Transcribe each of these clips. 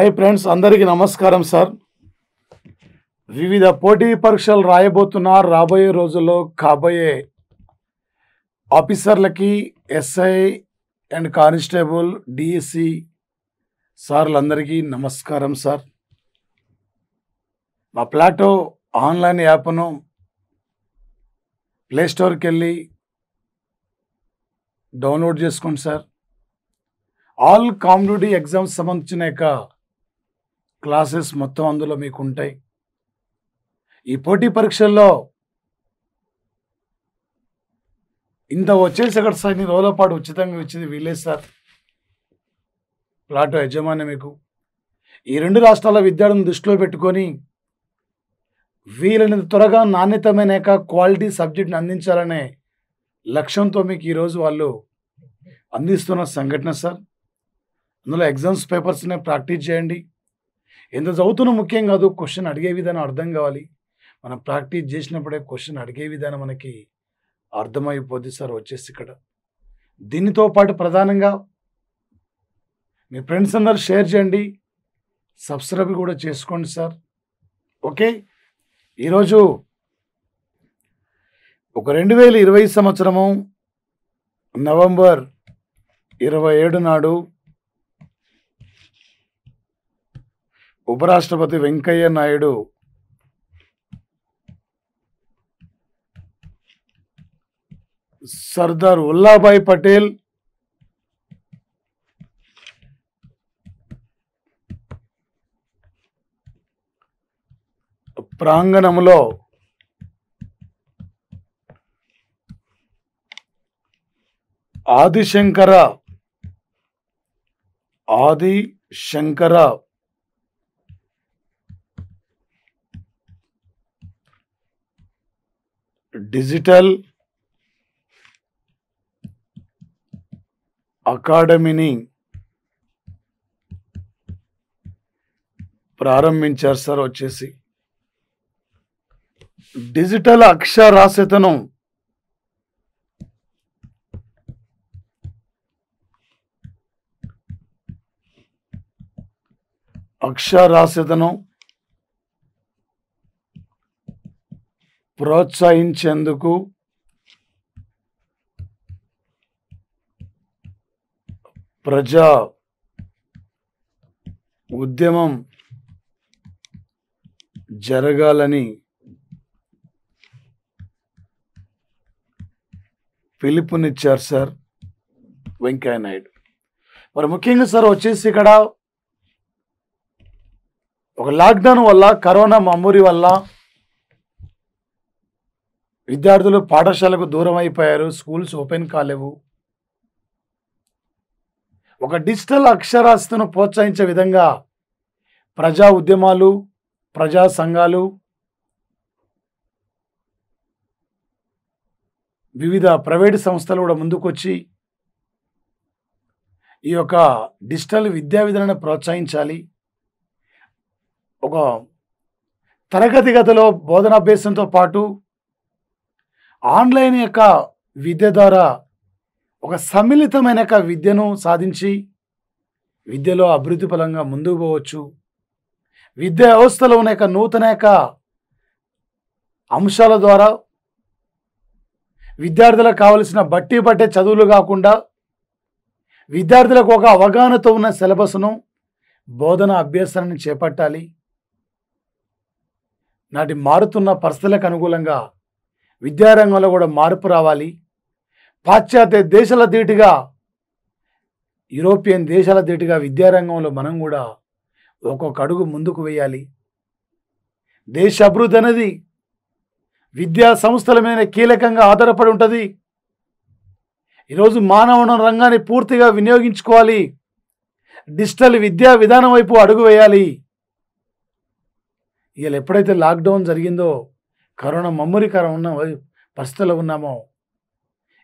Hi friends, అందరికీ నమస్కారం sir. వివిధ పోటీ పరీక్షలు రాయబోతున్నారు. రాబోయే రోజుల్లో కాబోయే ఆఫీసర్లకి ఎస్ఐ అండ్ కానిస్టేబుల్ డిఎస్సి సార్లందరికీ నమస్కారం సార్. మా ప్లాటో ఆన్లైన్ యాప్ను ప్లేస్టోర్కి వెళ్ళి డౌన్లోడ్ చేసుకోండి సార్. ఆల్ కాంపిటేటివ్ ఎగ్జామ్స్ సంబంధించిన క్లాసెస్ మొత్తం అందులో మీకు ఉంటాయి. ఈ పోటీ పరీక్షల్లో ఇంత వచ్చేసి అక్కడ సార్ ఇన్ని రోజుల పాటు ఉచితంగా ఇచ్చింది వీలే సార్. ప్లాటో యజమాని మీకు ఈ రెండు రాష్ట్రాల విద్యార్థులను దృష్టిలో పెట్టుకొని వీలైనంత త్వరగా నాణ్యతమైన క్వాలిటీ సబ్జెక్ట్ని అందించాలనే లక్ష్యంతో మీకు ఈరోజు వాళ్ళు అందిస్తున్న సంఘటన సార్. అందులో ఎగ్జామ్స్ పేపర్స్నే ప్రాక్టీస్ చేయండి. ఎంత చదువుతున్నా ముఖ్యం కాదు, క్వశ్చన్ అడిగే విధానం అర్థం కావాలి. మనం ప్రాక్టీస్ చేసినప్పుడే క్వశ్చన్ అడిగే విధానం మనకి అర్థమైపోద్ది సార్. వచ్చేసి ఇక్కడ దీనితో పాటు ప్రధానంగా మీ ఫ్రెండ్స్ అందరూ షేర్ చేయండి, సబ్స్క్రైబ్ కూడా చేసుకోండి సార్. ఓకే, ఈరోజు ఒక 2020 సంవత్సరము నవంబర్ 27 నాడు ఉపరాష్ట్రపతి వెంకయ్య నాయుడు సర్దార్ వల్లభాయ్ పటేల్ ప్రాంగణంలో ఆదిశంకర డిజిటల్ అకాడమీని ప్రారంభించారు సార్. వచ్చేసి డిజిటల్ అక్షరాస్యతను ప్రోత్సహించేందుకు ప్రజా ఉద్యమం జరగాలని పిలుపునిచ్చారు సార్ వెంకయ్య నాయుడు. మరి ముఖ్యంగా సార్ వచ్చేసి ఇక్కడ ఒక లాక్డౌన్ వల్ల, కరోనా మమ్మూరి వల్ల విద్యార్థులు పాఠశాలకు దూరం అయిపోయారు, స్కూల్స్ ఓపెన్ కాలేవు. ఒక డిజిటల్ అక్షరాస్యతను ప్రోత్సహించే విధంగా ప్రజా ఉద్యమాలు, ప్రజా సంఘాలు, వివిధ ప్రైవేటు సంస్థలు కూడా ముందుకొచ్చి ఈ యొక్క డిజిటల్ విద్యా విధానాన్ని ప్రోత్సహించాలి. ఒక తరగతి గదిలో బోధనాభ్యాసంతో పాటు ఆన్లైన్ విద్య ద్వారా ఒక సమ్మిళితమైన విద్యను సాధించి విద్యలో అభివృద్ధి పరంగా ముందుకు పోవచ్చు. విద్యా వ్యవస్థలో ఉన్న నూతన అంశాల ద్వారా విద్యార్థులకు కావలసిన బట్టి పట్టే చదువులు కాకుండా విద్యార్థులకు ఒక అవగాహనతో ఉన్న సిలబస్ను, బోధన అభ్యాసాన్ని చేపట్టాలి. నాటి మారుతున్న పరిస్థితులకు అనుకూలంగా విద్యారంగంలో కూడా మార్పు రావాలి. పాశ్చాత్య దేశాల ధీటుగా, యూరోపియన్ దేశాల ధీటుగా విద్యారంగంలో మనం కూడా ఒక్కొక్క అడుగు ముందుకు వేయాలి. దేశ అభివృద్ధి అనేది విద్యా సంస్థల మీద కీలకంగా ఆధారపడి ఉంటుంది. ఈరోజు మానవ వనరుల రంగాన్ని పూర్తిగా వినియోగించుకోవాలి. డిజిటల్ విద్యా విధానం వైపు అడుగు వేయాలి. ఇవాళ ఎప్పుడైతే లాక్డౌన్ జరిగిందో, కరోనా మమ్మూరికరం ఉన్న పరిస్థితుల్లో ఉన్నామో,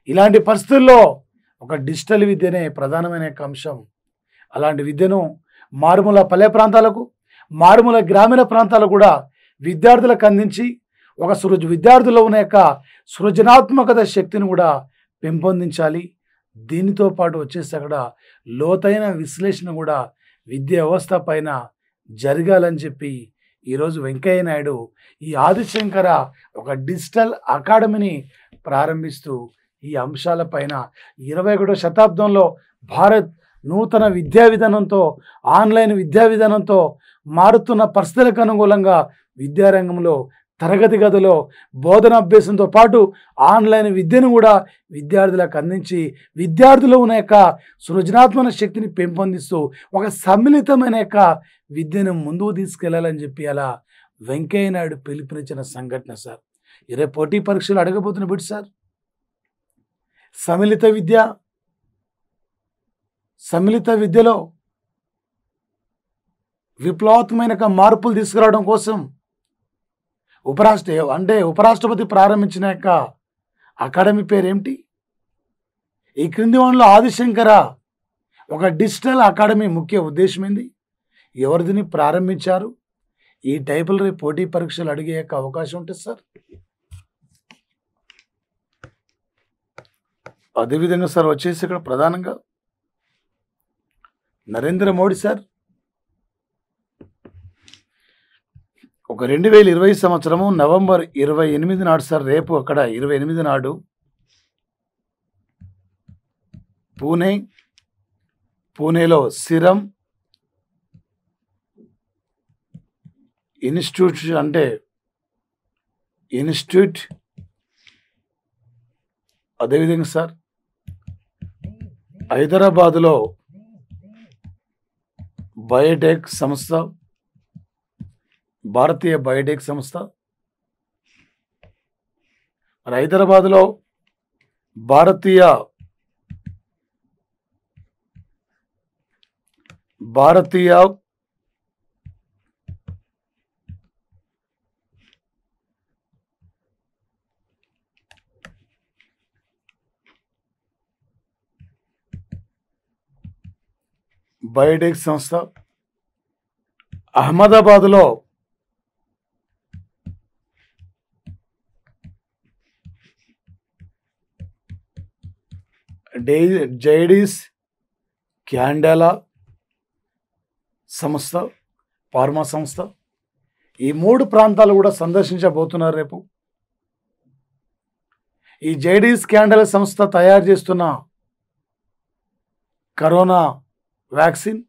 ఇలాంటి పరిస్థితుల్లో ఒక డిజిటల్ విద్యనే ప్రధానమైన అంశం. అలాంటి విద్యను మారుమూల పల్లె ప్రాంతాలకు, మారుమూల గ్రామీణ ప్రాంతాలకు కూడా విద్యార్థులకు అందించి ఒక విద్యార్థుల్లో ఉన్న సృజనాత్మకత శక్తిని కూడా పెంపొందించాలి. దీనితో పాటు వచ్చేసి అక్కడ లోతైన విశ్లేషణ కూడా విద్యా వ్యవస్థ పైన జరగాలని చెప్పి ఈరోజు వెంకయ్య నాయుడు ఈ ఆదిశంకర ఒక డిజిటల్ అకాడమీని ప్రారంభిస్తూ ఈ అంశాలపైన 21వ శతాబ్దంలో భారత్ నూతన విద్యా విధానంతో ఆన్లైన్ విద్యా విధానంతో మారుతున్న పరిస్థితులకు అనుకూలంగా విద్యారంగంలో తరగతి గదిలో బోధనాభ్యాసంతో పాటు ఆన్లైన్ విద్యను కూడా విద్యార్థులకు అందించి విద్యార్థులు ఉన్న యొక్క సృజనాత్మక శక్తిని పెంపొందిస్తూ ఒక సమ్మిళితమైన యొక్క విద్యను ముందుకు తీసుకెళ్లాలని చెప్పి అలా వెంకయ్య నాయుడు పిలుపునిచ్చిన సంఘటన సార్. రేపు పోటీ పరీక్షలు అడగబోతున్న బిడ్డ సార్, సమ్మిళిత విద్యలో విప్లవాత్మకమైన మార్పులు తీసుకురావడం కోసం ఉపరాష్ట్రపతి ప్రారంభించిన యొక్క అకాడమీ పేరేమిటి? ఈ క్రింది వాటిలో ఆదిశంకర ఒక డిజిటల్ అకాడమీ ముఖ్య ఉద్దేశం ఏంది? ఎవరు దీన్ని ప్రారంభించారు? ఈ టైపులు రేపు పోటీ పరీక్షలు అడిగే యొక్క అవకాశం ఉంటుంది సార్. అదేవిధంగా సార్ వచ్చేసి ఇక్కడ ప్రధానంగా నరేంద్ర మోడీ సార్ ఒక 2020 సంవత్సరము నవంబర్ 28 నాడు సార్, రేపు అక్కడ 28 నాడు పూణేలో సిరమ్ ఇన్స్టిట్యూట్ అదేవిధంగా సార్ హైదరాబాదులో బయోటెక్ సంస్థ, భారతీయ బయోటెక్ సంస్థ, మరి హైదరాబాదులో భారతీయ బయోటెక్ సంస్థ, అహ్మదాబాద్లో జైడీస్ క్యాండెలా సంస్థ, ఫార్మా సంస్థ. ఈ 3 ప్రాంతాలు కూడా సందర్శించబోతున్నారు రేపు. ఈ జైడీస్ క్యాండెలా సంస్థ తయారు చేస్తున్న కరోనా వ్యాక్సిన్,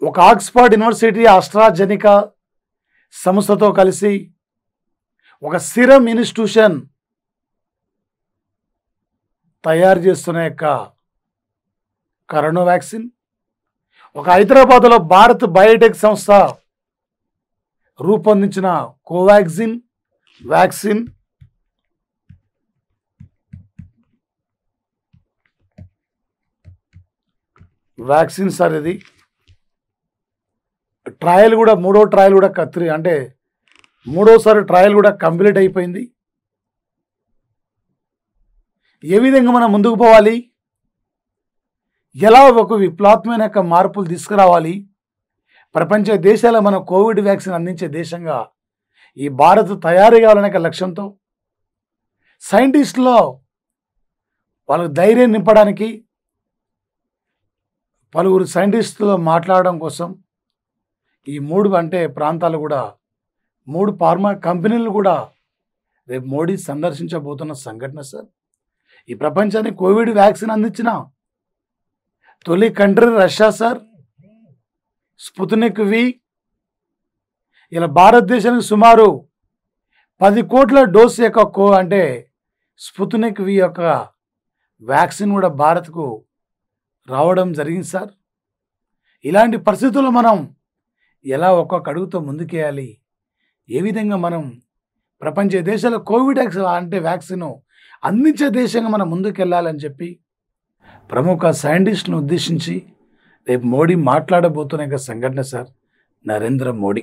ఒక ఆక్స్ఫర్డ్ యూనివర్సిటీ ఆస్ట్రాజెనికా సంస్థతో కలిసి ఒక సిరమ్ ఇన్స్టిట్యూషన్ తయారు చేస్తున్న యొక్క కరోనా వ్యాక్సిన్, ఒక హైదరాబాద్లో భారత్ బయోటెక్ సంస్థ రూపొందించిన కోవాక్సిన్ వ్యాక్సిన్ సార్. ఇది ట్రయల్ కూడా మూడోసారి ట్రయల్ కూడా కంప్లీట్ అయిపోయింది. ఏ విధంగా మనం ముందుకు పోవాలి, ఎలా ఒక విప్లవాత్మక మార్పులు తీసుకురావాలి, ప్రపంచ దేశాల మన కోవిడ్ వ్యాక్సిన్ అందించే దేశంగా ఈ భారత్ తయారు కావాలనే లక్ష్యంతో సైంటిస్టులో వాళ్ళకు ధైర్యం నింపడానికి పలువురు సైంటిస్టులతో మాట్లాడడం కోసం ఈ 3 ప్రాంతాలు కూడా 3 ఫార్మా కంపెనీలు కూడా రేపు మోడీ సందర్శించబోతున్న సంఘటన సార్. ఈ ప్రపంచానికి కోవిడ్ వ్యాక్సిన్ అందించిన తొలి కంట్రీ రష్యా సార్. స్పుత్నిక్ వి ఇలా భారతదేశానికి సుమారు 10 కోట్ల డోస్ యొక్క స్పుత్నిక్ వి యొక్క వ్యాక్సిన్ కూడా భారత్కు రావడం జరిగింది సార్. ఇలాంటి పరిస్థితుల్లో మనం ఎలా ఒక్కొక్క అడుగుతో ముందుకేయాలి, ఏ విధంగా మనం ప్రపంచ దేశాల కోవిడ్ వ్యాక్సిన్ అందించే దేశంగా మనం ముందుకెళ్ళాలని చెప్పి ప్రముఖ సైంటిస్టులను ఉద్దేశించి రేపు మోడీ మాట్లాడబోతున్న సంఘటన సార్ నరేంద్ర మోడీ.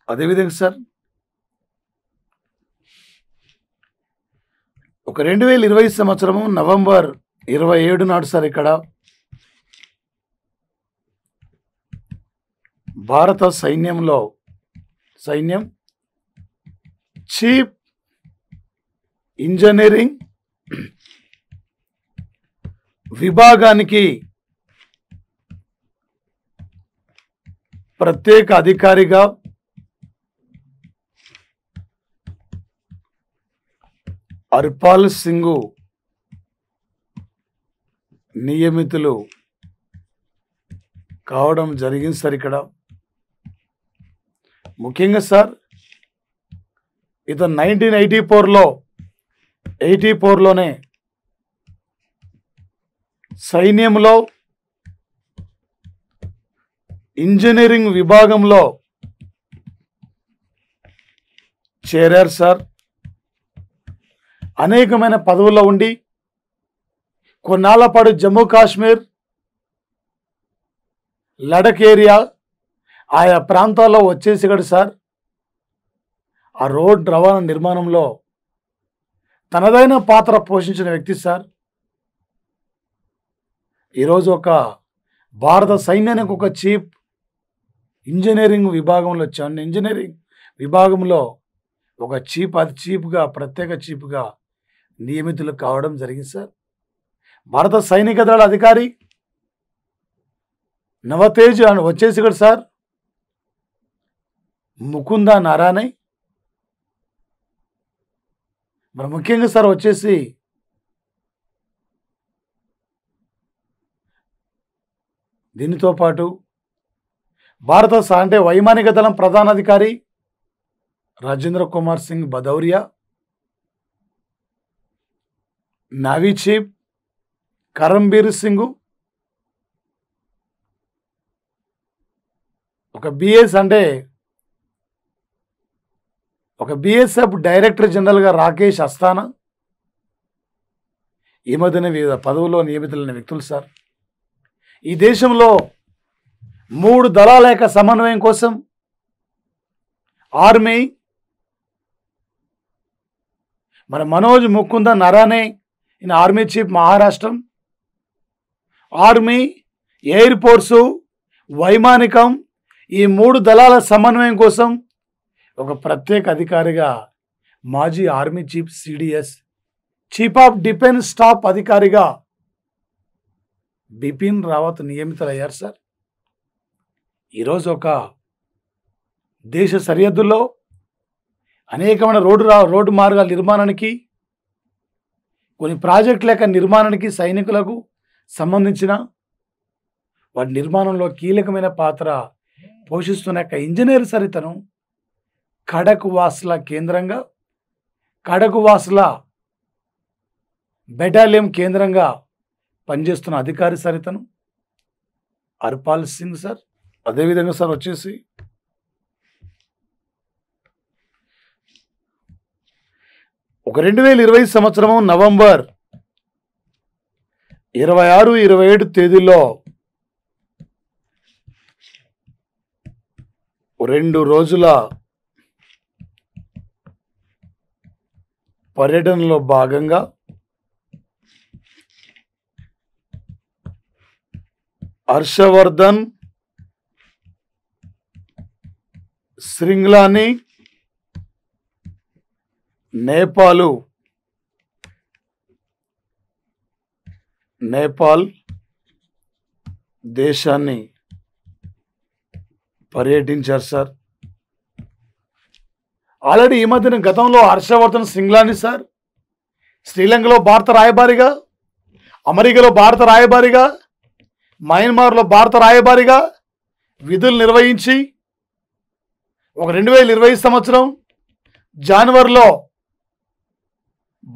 అదేవిధంగా సార్ ఒక 2020 సంవత్సరము నవంబర్ 27 నాడు సార్ ఇక్కడ భారత సైన్యం చీఫ్ ఇంజనీరింగ్ విభాగానికి ప్రత్యేక అధికారిగా హర్పాల్ సింగ్ నియమితులు కావడం జరిగింది సార్. ఇక్కడ ముఖ్యంగా సార్ ఇతను 1984లోనే సైన్యంలో ఇంజనీరింగ్ విభాగంలో చేరారు సార్. అనేకమైన పదవుల్లో ఉండి కొన్నాళ్ల పాటు జమ్మూ కాశ్మీర్, లడఖ్ ఏరియా ఆయా ప్రాంతాల్లో వచ్చేసాడు సార్. ఆ రోడ్ రవాణా నిర్మాణంలో తనదైన పాత్ర పోషించిన వ్యక్తి సార్. ఈరోజు ఒక భారత సైన్యానికి ఒక చీఫ్ ఇంజనీరింగ్ విభాగంలో వచ్చాను. ఇంజనీరింగ్ విభాగంలో ఒక చీఫ్, అది చీఫ్గా, ప్రత్యేక చీఫ్గా నియమితులు కావడం జరిగింది సార్. భారత సైనిక దళ అధికారి నవతేజ్ అని వచ్చేసాడు సార్. ముకుంద నారాయణ మరి ముఖ్యంగా సార్ వచ్చేసి దీనితో పాటు భారత అంటే వైమానిక దళం ప్రధానాధికారి రాజేంద్ర కుమార్ సింగ్ భదౌరియా, నావీ చీఫ్ కరంబీర్ సింగ్, ఒక బిఎస్ఎఫ్ డైరెక్టర్ జనరల్గా రాకేష్ అస్థానా ఈ మధ్యన వివిధ పదవుల్లో నియమితులైన వ్యక్తులు సార్. ఈ దేశంలో 3 దళాల యొక్క సమన్వయం కోసం ఆర్మీ, మన మనోజ్ ముకుంద నరానే ఈయన ఆర్మీ చీఫ్ మహారాష్ట్రం, ఆర్మీ, ఎయిర్ ఫోర్సు, వైమానికం ఈ 3 దళాల సమన్వయం కోసం ఒక ప్రత్యేక అధికారిగా మాజీ army chief CDS, chief of defence staff అధికారిగా బిపిన్ రావత్ నియమితులయ్యారు సార్. ఈరోజు ఒక దేశ సరిహద్దుల్లో అనేకమైన రోడ్డు మార్గాల నిర్మాణానికి, కొన్ని ప్రాజెక్టుల యొక్క నిర్మాణానికి సైనికులకు సంబంధించిన వాటి నిర్మాణంలో కీలకమైన పాత్ర పోషిస్తున్న యొక్క ఇంజనీర్ సార్. ఇతను ఖడక్ వాస్లా కేంద్రంగా, ఖడక్ వాస్లా బెటాలియం కేంద్రంగా పనిచేస్తున్న అధికారి సార్ ఇతను హర్పాల్ సింగ్ సార్. అదేవిధంగా సార్ వచ్చేసి ఒక 2020 సంవత్సరము నవంబర్ 26, 27 తేదీల్లో 2 రోజుల పర్యటనలో భాగంగా హర్షవర్ధన్ శ్రింగ్లాని నేపాల్ దేశాన్ని పర్యటించారు సార్. ఆల్రెడీ ఈ మధ్యన గతంలో హర్షవర్ధన్ శ్రింగ్లాని సార్ శ్రీలంకలో భారత రాయబారిగా, అమెరికాలో భారత రాయబారిగా, మయన్మార్లో భారత రాయబారిగా విధులు నిర్వహించి ఒక 2020 సంవత్సరం జనవరిలో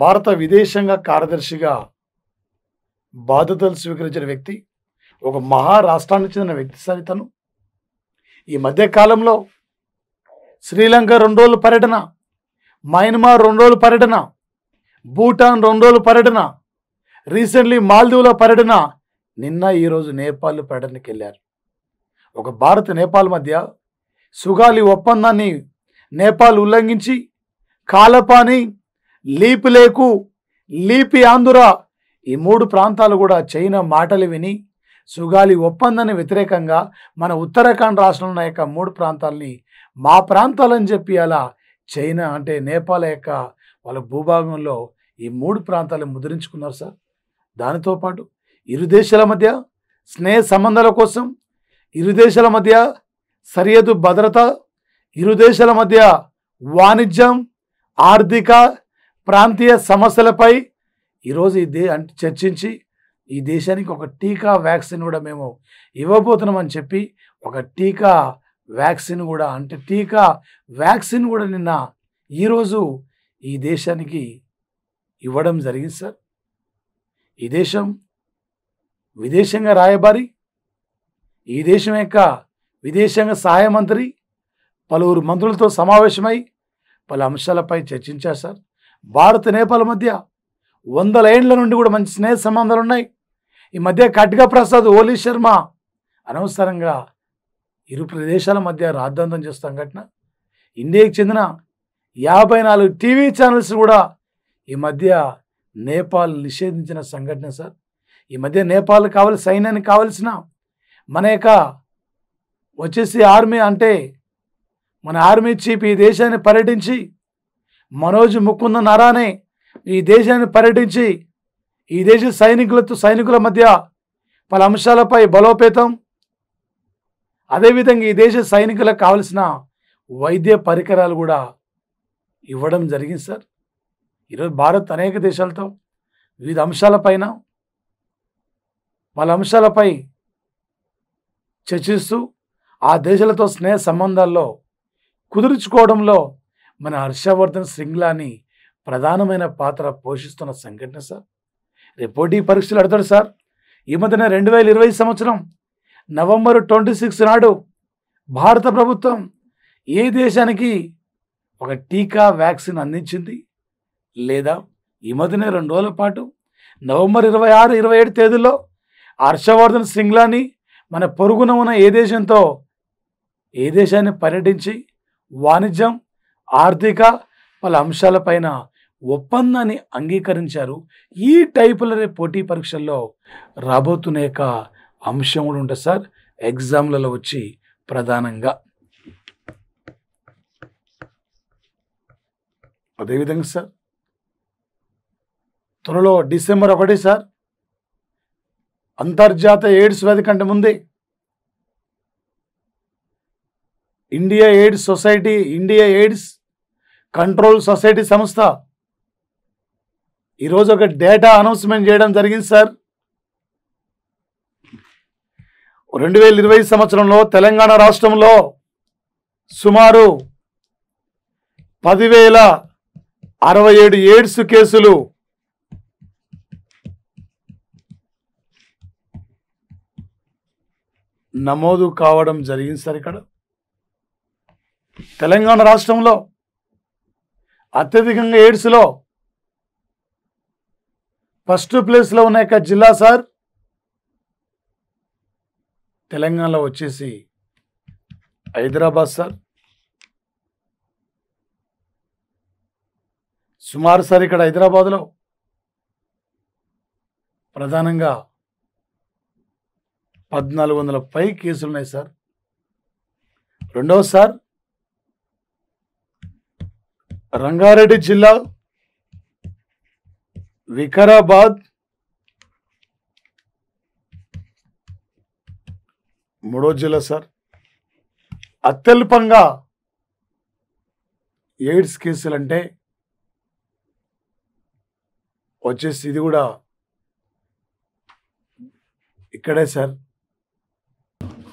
భారత విదేశాంగ కార్యదర్శిగా బాధ్యతలు స్వీకరించిన వ్యక్తి, ఒక మహారాష్ట్రానికి చెందిన వ్యక్తి సార్ ఇతను. ఈ మధ్య కాలంలో శ్రీలంక 2 రోజుల పర్యటన, మయన్మార్ 2 రోజుల పర్యటన, భూటాన్ 2 రోజుల పర్యటన, రీసెంట్లీ మాల్దీవుల పర్యటన, నిన్న ఈరోజు నేపాల్ పర్యటనకి వెళ్ళారు. ఒక భారత్ నేపాల్ మధ్య సుగాలి ఒప్పందాన్ని నేపాల్ ఉల్లంఘించి కాలపాని, లీపిలేకు, లీపి ఆంధ్ర ఈ 3 ప్రాంతాలు కూడా చైనా మాటలు విని సుగాలి ఒప్పందాన్ని వ్యతిరేకంగా మన ఉత్తరాఖండ్ రాష్ట్రంలో ఉన్న యొక్క 3 ప్రాంతాలని మా ప్రాంతాలని చెప్పి అలా చైనా అంటే నేపాల్ యొక్క వాళ్ళ భూభాగంలో ఈ 3 ప్రాంతాలను ముద్రించుకున్నారు సార్. దానితో పాటు ఇరు దేశాల మధ్య స్నేహ సంబంధాల కోసం, ఇరు దేశాల మధ్య సరిహద్దు భద్రత, ఇరు దేశాల మధ్య వాణిజ్యం, ఆర్థిక, ప్రాంతీయ సమస్యలపై ఈరోజు చర్చించి ఈ దేశానికి ఒక టీకా వ్యాక్సిన్ కూడా మేము ఇవ్వబోతున్నామని చెప్పి ఒక టీకా వ్యాక్సిన్ కూడా నిన్న ఈరోజు ఈ దేశానికి ఇవ్వడం జరిగింది సార్. ఈ దేశం విదేశాంగ రాయబారి, ఈ దేశం యొక్క విదేశాంగ సహాయ మంత్రి పలువురు మంత్రులతో సమావేశమై పలు అంశాలపై చర్చించారు సార్. భారత్ నేపాల్ మధ్య 100 ఏళ్ల నుండి కూడా మంచి స్నేహ సంబంధాలు ఉన్నాయి. ఈ మధ్య ఖడ్గా ప్రసాద్, ఓలీ శర్మ అనవసరంగా ఇరు ప్రదేశాల మధ్య రాద్ధాంతం చేస్తాం ఘటన. ఇండియాకి చెందిన 54 టీవీ ఛానల్స్ కూడా ఈ మధ్య నేపాల్ నిషేధించిన సంఘటన సార్. ఈ మధ్య నేపాల్ సైన్యానికి కావలసిన మన యొక్క ఆర్మీ అంటే మన ఆర్మీ చీఫ్ ఈ దేశాన్ని పర్యటించి, మనోజ్ ముకుంద్ నరానే ఈ దేశాన్ని పర్యటించి ఈ దేశ సైనికుల మధ్య పలు అంశాలపై బలోపేతం, అదేవిధంగా ఈ దేశ సైనికులకు కావలసిన వైద్య పరికరాలు కూడా ఇవ్వడం జరిగింది సార్. ఈరోజు భారత్ అనేక దేశాలతో వివిధ పలు అంశాలపై చర్చిస్తూ ఆ దేశాలతో స్నేహ సంబంధాల్లో కుదుర్చుకోవడంలో మన హర్షవర్ధన్ శ్రింగ్లాని ప్రధానమైన పాత్ర పోషిస్తున్న సంఘటన సార్. రేపు పోటీ పరీక్షలు అడతాడు సార్. ఈ మధ్యన 2020 సంవత్సరం నవంబర్ 26 నాడు భారత ప్రభుత్వం ఏ దేశానికి ఒక టీకా వ్యాక్సిన్ అందించింది, లేదా ఈ మధ్యన 2 రోజుల పాటు నవంబర్ 26, 27 తేదీల్లో హర్షవర్ధన్ శ్రింగ్లాని మన పొరుగున ఉన్న ఏ దేశాన్ని పర్యటించి వాణిజ్యం, ఆర్థిక పలు అంశాలపైన ఒప్పందాన్ని అంగీకరించారు. ఈ టైపుల పోటీ పరీక్షల్లో రాబోతున్న యొక్క అంశం కూడా ఉంటుంది సార్ ఎగ్జామ్లలో వచ్చి ప్రధానంగా. అదేవిధంగా సార్ త్వరలో డిసెంబర్ 1 సార్ అంతర్జాతీయ ఎయిడ్స్ వ్యాధి కంటే ముందే ఇండియా ఎయిడ్స్ కంట్రోల్ సొసైటీ సంస్థ ఈరోజు ఒక డేటా అనౌన్స్మెంట్ చేయడం జరిగింది సార్. 2020 సంవత్సరంలో తెలంగాణ రాష్ట్రంలో సుమారు 10,067 ఎయిడ్స్ కేసులు నమోదు కావడం జరిగింది సార్. ఇక్కడ తెలంగాణ రాష్ట్రంలో అత్యధికంగా ఎయిడ్స్లో ఫస్ట్ ప్లేస్లో ఉన్న యొక్క జిల్లా సార్ తెలంగాణలో వచ్చేసి హైదరాబాద్ సార్. సుమారు సార్ ఇక్కడ హైదరాబాద్లో ప్రధానంగా 1,400 పై కేసులు ఉన్నాయి సార్. రెండవ సార్ రంగారెడ్డి జిల్లా, వికారాబాద్, మూడో జిల్లా సార్ అత్యల్పంగా ఎయిడ్స్ కేసులు అంటే వచ్చేసి ఇది కూడా ఇక్కడే సార్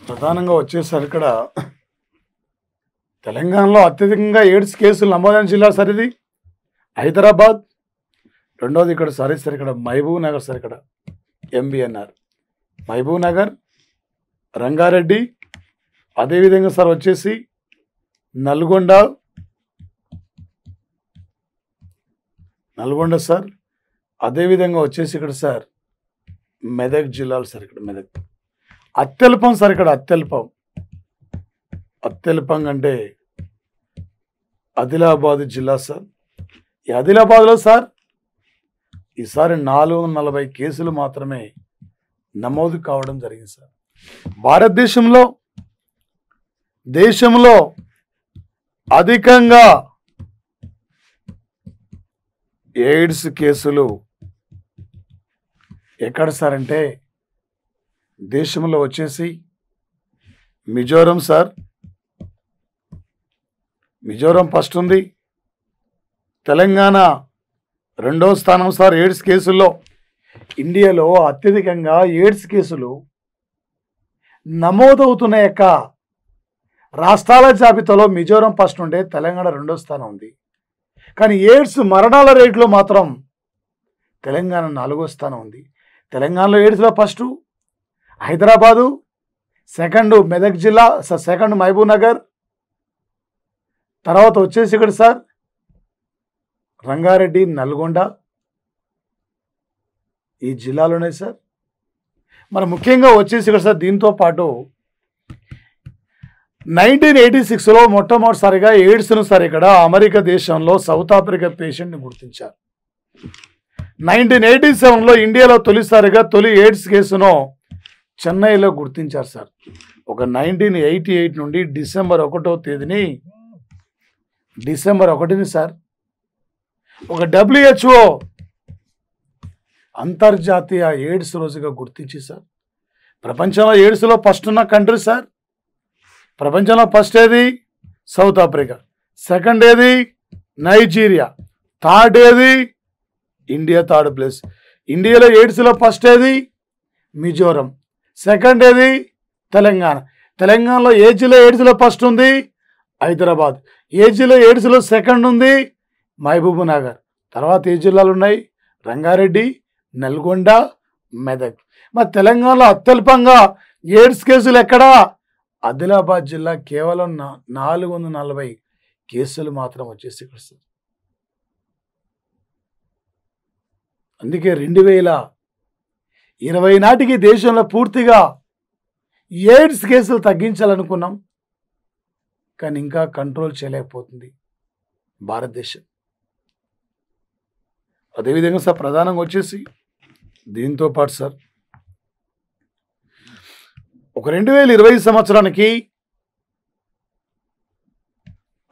ప్రధానంగా వచ్చేసారు. ఇక్కడ తెలంగాణలో అత్యధికంగా ఎయిడ్స్ కేసులు నమోదైన జిల్లా సార్ ఇది హైదరాబాద్. రెండోది ఇక్కడ సార్ ఇక్కడ మహబూబ్ నగర్ సార్. ఇక్కడ MBNR మహబూబ్ నగర్, రంగారెడ్డి, అదేవిధంగా సార్ వచ్చేసి నల్గొండ సార్. అదేవిధంగా వచ్చేసి ఇక్కడ సార్ మెదక్ జిల్లాలు సార్. ఇక్కడ మెదక్ అత్యల్పం సార్. ఇక్కడ అత్యల్పంగా అంటే ఆదిలాబాద్ జిల్లా సార్. ఈ ఆదిలాబాద్లో సార్ ఈసారి 440 కేసులు మాత్రమే నమోదు కావడం జరిగింది సార్. దేశంలో అధికంగా ఎయిడ్స్ కేసులు ఎక్కడ సార్ అంటే దేశంలో వచ్చేసి మిజోరం సార్, మిజోరం ఫస్ట్ ఉంది. తెలంగాణ రెండవ స్థానం సార్ ఎయిడ్స్ కేసుల్లో. ఇండియాలో అత్యధికంగా ఎయిడ్స్ కేసులు నమోదవుతున్న యొక్క రాష్ట్రాల జాబితాలో మిజోరం ఫస్ట్ ఉండే తెలంగాణ రెండో స్థానం ఉంది. కానీ ఎయిడ్స్ మరణాల రేట్లో మాత్రం తెలంగాణ 4వ స్థానం ఉంది. తెలంగాణలో ఎయిడ్స్లో ఫస్ట్ హైదరాబాదు, సెకండ్ మెదక్ జిల్లా, సెకండ్ మహబూబ్ నగర్, తర్వాత వచ్చేసి ఇక్కడ సార్ రంగారెడ్డి, నల్గొండ ఈ జిల్లాలోనే సార్. మరి ముఖ్యంగా వచ్చేసి ఇక్కడ సార్ దీంతో పాటు 1986లో మొట్టమొదటిసారిగా ఎయిడ్స్ను సార్ ఇక్కడ అమెరికా దేశంలో సౌత్ ఆఫ్రికా పేషెంట్ని గుర్తించారు. 1987లో ఇండియాలో తొలిసారిగా తొలి ఎయిడ్స్ కేసును చెన్నైలో గుర్తించారు సార్. ఒక 1988 నుండి డిసెంబర్ 1వ తేదీని సార్ ఒక WHO అంతర్జాతీయ ఎయిడ్స్ రోజుగా గుర్తించి సార్ ప్రపంచంలో ఎయిడ్స్లో ఫస్ట్ ఉన్న కంట్రీ సార్. ప్రపంచంలో ఫస్ట్ ఏది సౌత్ ఆఫ్రికా, సెకండ్ ఏది నైజీరియా, థర్డ్ ఏది ఇండియా, థర్డ్ ప్లేస్. ఇండియాలో ఎయిడ్స్లో ఫస్ట్ ఏది మిజోరం, సెకండ్ ఏది తెలంగాణ. తెలంగాణలో ఏ జిల్లా ఎయిడ్స్లో ఫస్ట్ ఉంది హైదరాబాద్, ఏ జిల్లా ఎయిడ్స్లో సెకండ్ ఉంది మహబూబ్ నగర్, తర్వాత ఏ జిల్లాలు ఉన్నాయి రంగారెడ్డి, నల్గొండ, మెదక్. మరి తెలంగాణలో అత్యల్పంగా ఎయిడ్స్ కేసులు ఎక్కడా ఆదిలాబాద్ జిల్లా, కేవలం 440 కేసులు మాత్రం వచ్చేసి ఇక్కడ సార్. అందుకే 2020 నాటికి దేశంలో పూర్తిగా ఎయిడ్స్ కేసులు తగ్గించాలనుకున్నాం, కానీ ఇంకా కంట్రోల్ చేయలేకపోతుంది భారతదేశం. అదేవిధంగా సార్ ప్రధానంగా వచ్చేసి దీంతో పాటు సార్ ఒక 2020 సంవత్సరానికి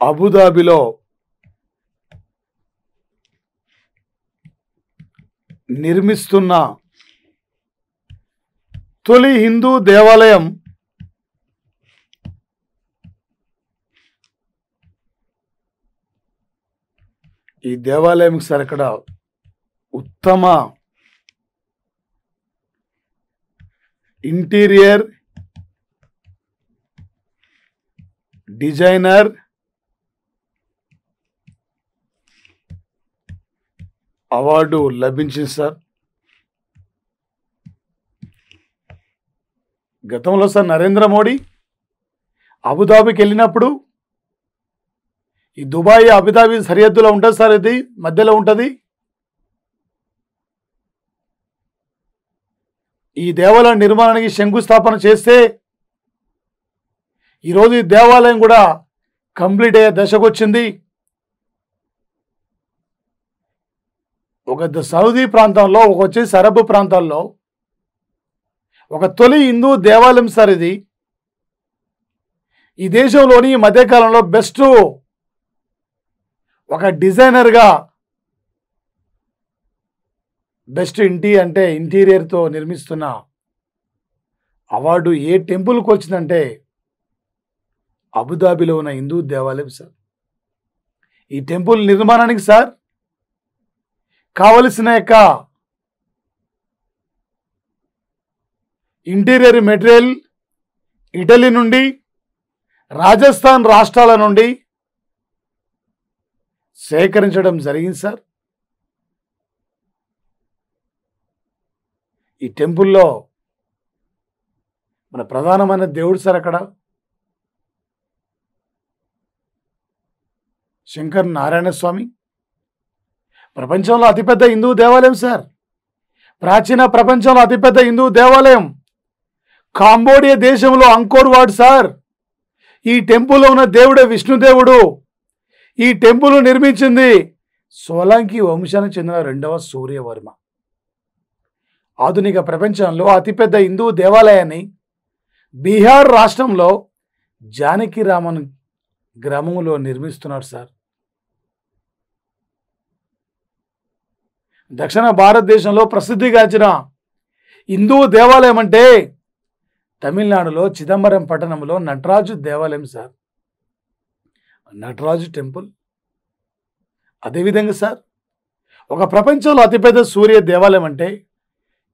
అబుదాబిలో నిర్మిస్తున్న తొలి హిందూ దేవాలయం ఈ దేవాలయం సార్ ఇక్కడ ఉత్తమ ఇంటీరియర్ డిజైనర్ అవార్డు లభించింది సార్. గతంలో సార్ నరేంద్ర మోడీ అబుదాబికి వెళ్ళినప్పుడు ఈ దుబాయ్ అబుదాబి సరిహద్దులో ఉంటుంది సార్, ఇది మధ్యలో ఉంటుంది. ఈ దేవాలయం నిర్మాణానికి శంకుస్థాపన చేస్తే ఈరోజు ఈ దేవాలయం కూడా కంప్లీట్ అయ్యే దశకు వచ్చింది. ఒక సౌదీ ప్రాంతంలో, ఒక వచ్చేసి అరబ్ ప్రాంతాల్లో ఒక తొలి హిందూ దేవాలయం సార్ ఇది. ఈ దేశంలోని ఈ మధ్యకాలంలో బెస్ట్ ఒక డిజైనర్గా బెస్ట్ ఇంటీరియర్తో నిర్మిస్తున్న అవార్డు ఏ టెంపుల్కి వచ్చిందంటే అబుదాబిలో ఉన్న హిందూ దేవాలయం సార్. ఈ టెంపుల్ నిర్మాణానికి సార్ కావలసిన యొక్క ఇంటీరియర్ మెటీరియల్ ఇటలీ నుండి, రాజస్థాన్ రాష్ట్రాల నుండి సేకరించడం జరిగింది సార్. ఈ టెంపుల్లో మన ప్రధానమైన దేవుడు సార్ అక్కడ శంకర్ నారాయణ స్వామి. ప్రపంచంలో అతిపెద్ద హిందూ దేవాలయం సార్. ప్రాచీన ప్రపంచంలో అతిపెద్ద హిందూ దేవాలయం కాంబోడియా దేశంలో అంకోర్ వాట్ సార్. ఈ టెంపుల్లో ఉన్న దేవుడే విష్ణుదేవుడు. ఈ టెంపుల్ నిర్మించింది సోలంకి వంశానికి చెందిన 2వ సూర్యవర్మ. ఆధునిక ప్రపంచంలో అతిపెద్ద హిందూ దేవాలయాన్ని బీహార్ రాష్ట్రంలో జానకిరామన్ గ్రామంలో నిర్మిస్తున్నారు సార్. దక్షిణ భారతదేశంలో ప్రసిద్ధిగాంచిన హిందూ దేవాలయం అంటే తమిళనాడులో చిదంబరం పట్టణంలో నటరాజు దేవాలయం సార్, నటరాజు టెంపుల్. అదేవిధంగా సార్, ఒక ప్రపంచంలో అతిపెద్ద సూర్య దేవాలయం అంటే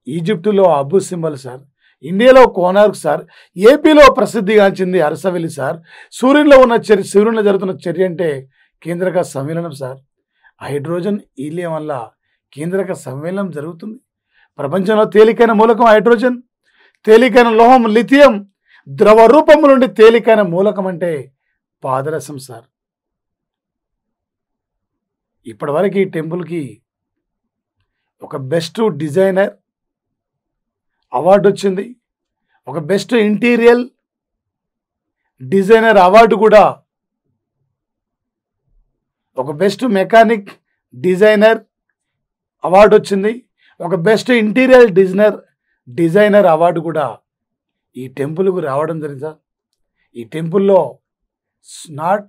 ఈజిప్టులో అబు సింబల్ సార్, ఇండియాలో కోనార్క్ సార్, ఏపీలో ప్రసిద్ధిగాంచింది అరసవెల్లి సార్. సూర్యునిలో జరుగుతున్న చర్య అంటే కేంద్రక సమ్మేళనం సార్. హైడ్రోజన్ హీలియం వల్ల కేంద్రక సమ్మేళనం జరుగుతుంది. ప్రపంచంలో తేలికైన మూలకం హైడ్రోజన్, తేలికైన లోహం లిథియం, ద్రవ రూపం నుండి తేలికైన మూలకం అంటే పాదరసం సార్. ఇప్పటివరకు ఈ టెంపుల్కి ఒక బెస్ట్ డిజైనర్ అవార్డు వచ్చింది, ఒక బెస్ట్ ఇంటీరియర్ డిజైనర్ అవార్డు కూడా, ఒక బెస్ట్ మెకానిక్ డిజైనర్ అవార్డు వచ్చింది, ఒక బెస్ట్ ఇంటీరియర్ డిజైనర్ అవార్డు కూడా ఈ టెంపుల్కు రావడం జరిగింది సార్. ఈ టెంపుల్లో నాట్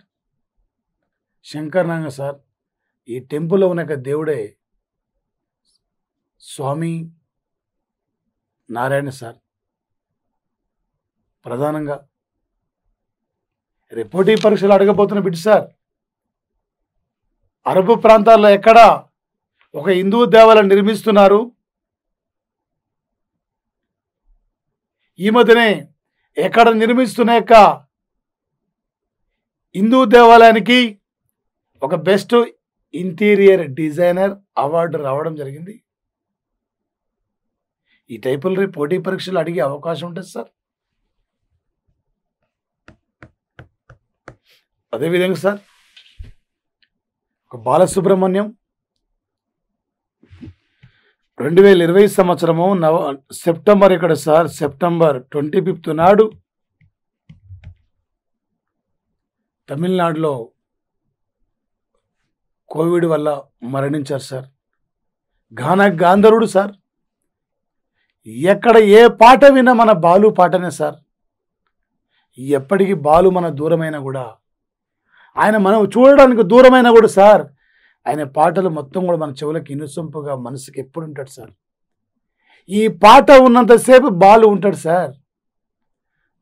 శంకర్నాంగ సార్, ఈ టెంపుల్లో ఉన్న దేవుడే స్వామి నారాయణ సార్. ప్రధానంగా రిపోర్టీ పరీక్షలు అడగబోతున్న బిడ్డ సార్, అరబు ప్రాంతాల్లో ఎక్కడ ఒక హిందూ దేవాలయం నిర్మిస్తున్నారు, ఈ మధ్యనే ఎక్కడ నిర్మిస్తున్న యొక్క హిందూ దేవాలయానికి ఒక బెస్ట్ ఇంటీరియర్ డిజైనర్ అవార్డు రావడం జరిగింది. ఈ టైపులు పోటీ పరీక్షలు అడిగే అవకాశం ఉంటుంది సార్. అదేవిధంగా సార్, ఒక బాలసుబ్రహ్మణ్యం 2020 సంవత్సరము సెప్టెంబర్ ఇక్కడ సార్, సెప్టెంబర్ 25 నాడు తమిళనాడులో కోవిడ్ వల్ల మరణించారు సార్. గాంధర్వుడు సార్. ఎక్కడ ఏ పాట విన్నా మన బాలు పాటనే సార్. ఎప్పటికీ బాలు మన దూరమైనా కూడా, ఆయన మనం చూడడానికి దూరమైనా కూడా సార్, ఆయన పాటలు మొత్తం కూడా మన చెవులకు ఇనుసొంపుగా మనసుకి ఎప్పుడు ఉంటాడు సార్. ఈ పాట ఉన్నంతసేపు బాలు ఉంటాడు సార్.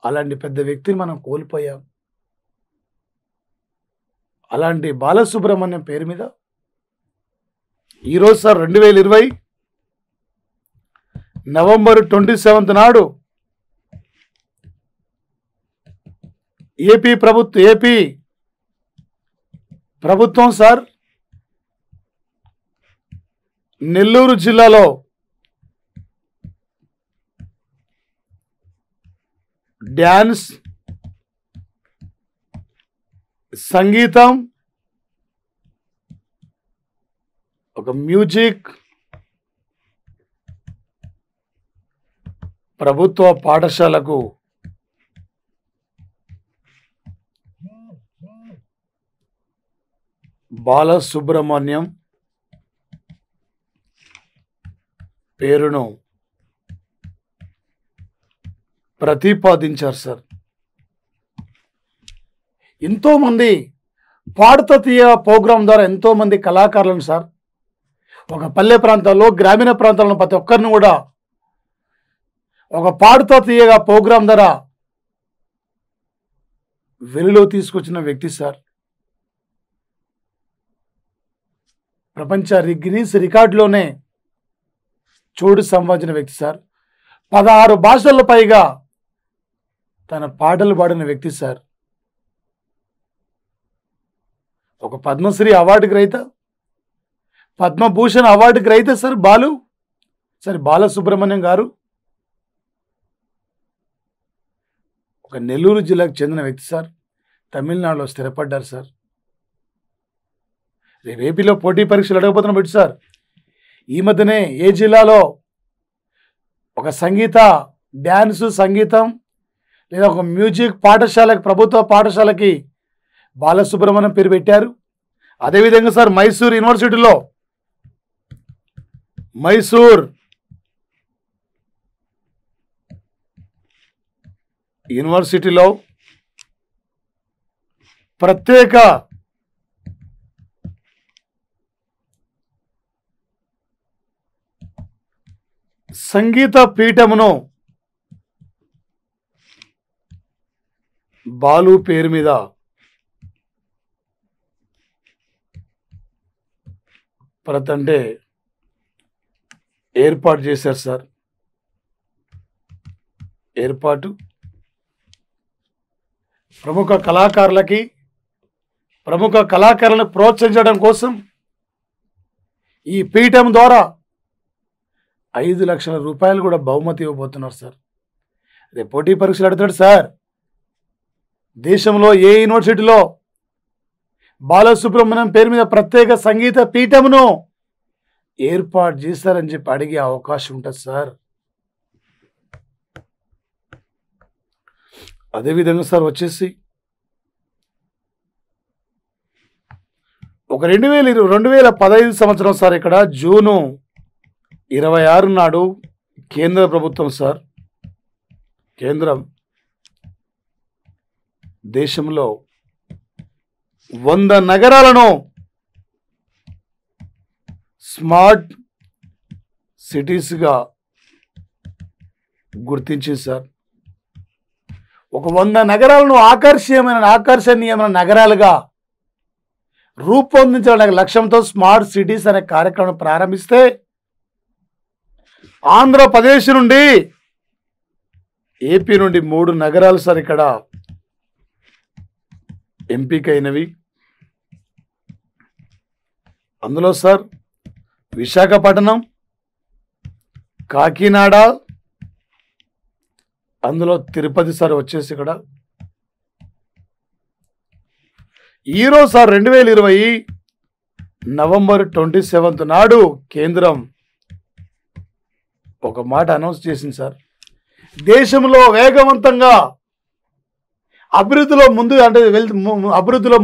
అలాంటి పెద్ద వ్యక్తిని మనం కోల్పోయాం. అలాంటి బాలసుబ్రహ్మణ్యం పేరు మీద ఈరోజు సార్ 2020 నవంబర్ 27 నాడు ఏపీ ప్రభుత్వం సార్ నెల్లూరు జిల్లాలో డ్యాన్స్, సంగీతం, ఒక మ్యూజిక్ ప్రభుత్వ పాఠశాలకు బాలసుబ్రహ్మణ్యం పేరును ప్రతిపాదించారు సార్. ఎంతోమంది పాడుతా తీయ ప్రోగ్రాం ద్వారా ఎంతోమంది కళాకారులను సార్, ఒక పల్లె ప్రాంతాల్లో, గ్రామీణ ప్రాంతాల్లో ప్రతి ఒక్కరిని కూడా ఒక పాడుతా తీయగా ప్రోగ్రాం ద్వారా వెలుగులో తీసుకొచ్చిన వ్యక్తి సార్. ప్రపంచ గిన్నీస్ రికార్డులోనే చోటు సంపాదించిన వ్యక్తి సార్. 16 భాషల పైగా తన పాటలు పాడిన వ్యక్తి సార్. ఒక పద్మశ్రీ అవార్డు గ్రహీత, పద్మభూషణ్ అవార్డు గ్రహీత సార్ బాలసుబ్రహ్మణ్యం గారు. ఒక నెల్లూరు జిల్లాకు చెందిన వ్యక్తి సార్. తమిళనాడులో స్థిరపడ్డారు సార్. రేపు ఏపీలో పోటీ పరీక్షలు అడగబోతున్న బిడ్డ సార్, ఈ మధ్యనే ఏ జిల్లాలో ఒక సంగీతం లేదా ఒక మ్యూజిక్ పాఠశాలకి, ప్రభుత్వ పాఠశాలకి బాలసుబ్రహ్మణ్యం పేరు పెట్టారు. అదేవిధంగా సార్ మైసూర్ యూనివర్సిటీలో ప్రత్యేక సంగీత పీఠమును బాలు పేరు మీద అంటే ఏర్పాటు చేశారు సార్. ఏర్పాటు ప్రముఖ కళాకారులను ప్రోత్సహించడం కోసం ఈ పీఠం ద్వారా 5 లక్షల రూపాయలు కూడా బహుమతి ఇవ్వబోతున్నారు సార్. రేపు పోటీ పరీక్షలు అడుగుతాడు సార్, దేశంలో ఏ యూనివర్సిటీలో బాలసుబ్రహ్మణ్యం పేరు మీద ప్రత్యేక సంగీత పీఠమును ఏర్పాటు చేశారని చెప్పి అడిగే అవకాశం ఉంటుంది సార్. అదేవిధంగా సార్ వచ్చేసి ఒక 2015 సంవత్సరం సార్, ఇక్కడ జూను 26 నాడు కేంద్ర ప్రభుత్వం సార్, కేంద్రం దేశంలో 100 నగరాలను స్మార్ట్ సిటీస్గా గుర్తించింది సార్. ఒక 100 నగరాలను ఆకర్షణీయమైన నగరాలుగా రూపొందించాలనే లక్ష్యంతో స్మార్ట్ సిటీస్ అనే కార్యక్రమం ప్రారంభిస్తే ఆంధ్రప్రదేశ్ నుండి, ఏపీ నుండి 3 నగరాలు సార్ ఇక్కడ ఎంపికైనవి. అందులో సార్ విశాఖపట్నం, కాకినాడ, అందులో తిరుపతి సార్ వచ్చేసి ఇక్కడ. ఈరోజు సార్ 2020 నవంబర్ 27 నాడు కేంద్రం ఒక మాట అనౌన్స్ చేసింది సార్. దేశంలో వేగవంతంగా అభివృద్ధిలో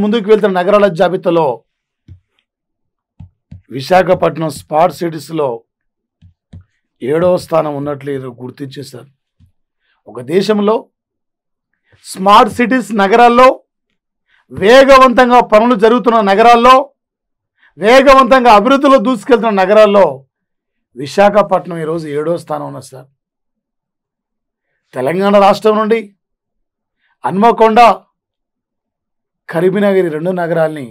ముందుకు వెళ్తున్న నగరాల జాబితాలో విశాఖపట్నం స్మార్ట్ సిటీస్లో 7వ స్థానం ఉన్నట్లు గుర్తించేశారు. ఒక దేశంలో స్మార్ట్ సిటీస్ నగరాల్లో, వేగవంతంగా పనులు జరుగుతున్న నగరాల్లో, వేగవంతంగా అభివృద్ధిలో దూసుకెళ్తున్న నగరాల్లో విశాఖపట్నం ఈరోజు 7వ స్థానం ఉన్నది సార్. తెలంగాణ రాష్ట్రం నుండి హన్మకొండ, కరీంనగర్ 2 నగరాల్ని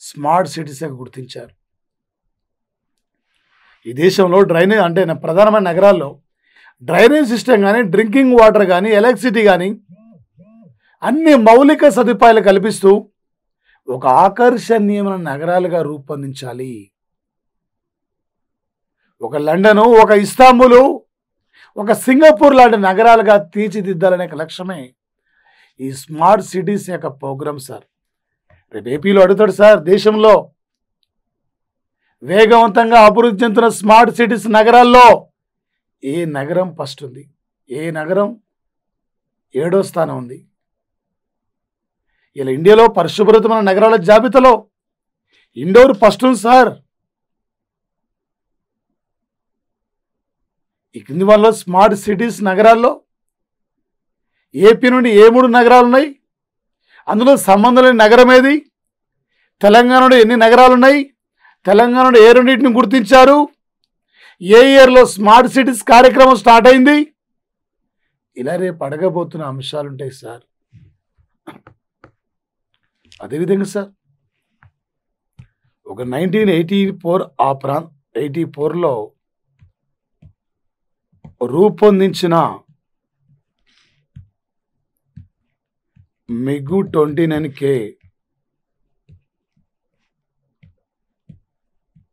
స్మార్ట్ సిటీస్గా గుర్తించారు. ఈ దేశంలో ప్రధానమైన నగరాల్లో డ్రైనేజ్ సిస్టమ్ కానీ, డ్రింకింగ్ వాటర్ కానీ, ఎలక్ట్రిసిటీ కానీ అన్ని మౌలిక సదుపాయాలు కల్పిస్తూ ఒక ఆకర్షణీయమైన నగరాలుగా రూపొందించాలి. ఒక లండను, ఒక ఇస్తాంబులు, ఒక సింగపూర్ లాంటి నగరాలుగా తీర్చిదిద్దాలనే లక్ష్యమే ఈ స్మార్ట్ సిటీస్ యొక్క ప్రోగ్రామ్ సార్. రేపు ఏపీలో అడుగుతాడు సార్, దేశంలో వేగవంతంగా అభివృద్ధి చెందుతున్న స్మార్ట్ సిటీస్ నగరాల్లో ఏ నగరం ఫస్ట్ ఉంది, ఏ నగరం 7వ స్థానం ఉంది. ఇలా ఇండియాలో పరిశుభ్రతమైన నగరాల జాబితాలో ఇండోర్ ఫస్ట్ ఉంది సార్. ఈ కింది వాళ్ళలో స్మార్ట్ సిటీస్ నగరాల్లో ఏపీ నుండి ఏ 3 నగరాలు ఉన్నాయి, అందులో సంబంధం లేని నగరం ఏది, తెలంగాణలో ఎన్ని నగరాలు ఉన్నాయి, తెలంగాణలో ఏ 2టిని గుర్తించారు, ఏ ఇయర్లో స్మార్ట్ సిటీస్ కార్యక్రమం స్టార్ట్ అయింది, ఇలా రేపు అడగబోతున్న అంశాలు ఉంటాయి సార్. అదేవిధంగా సార్ ఒక 1984 రూపొందించిన మిగు 29K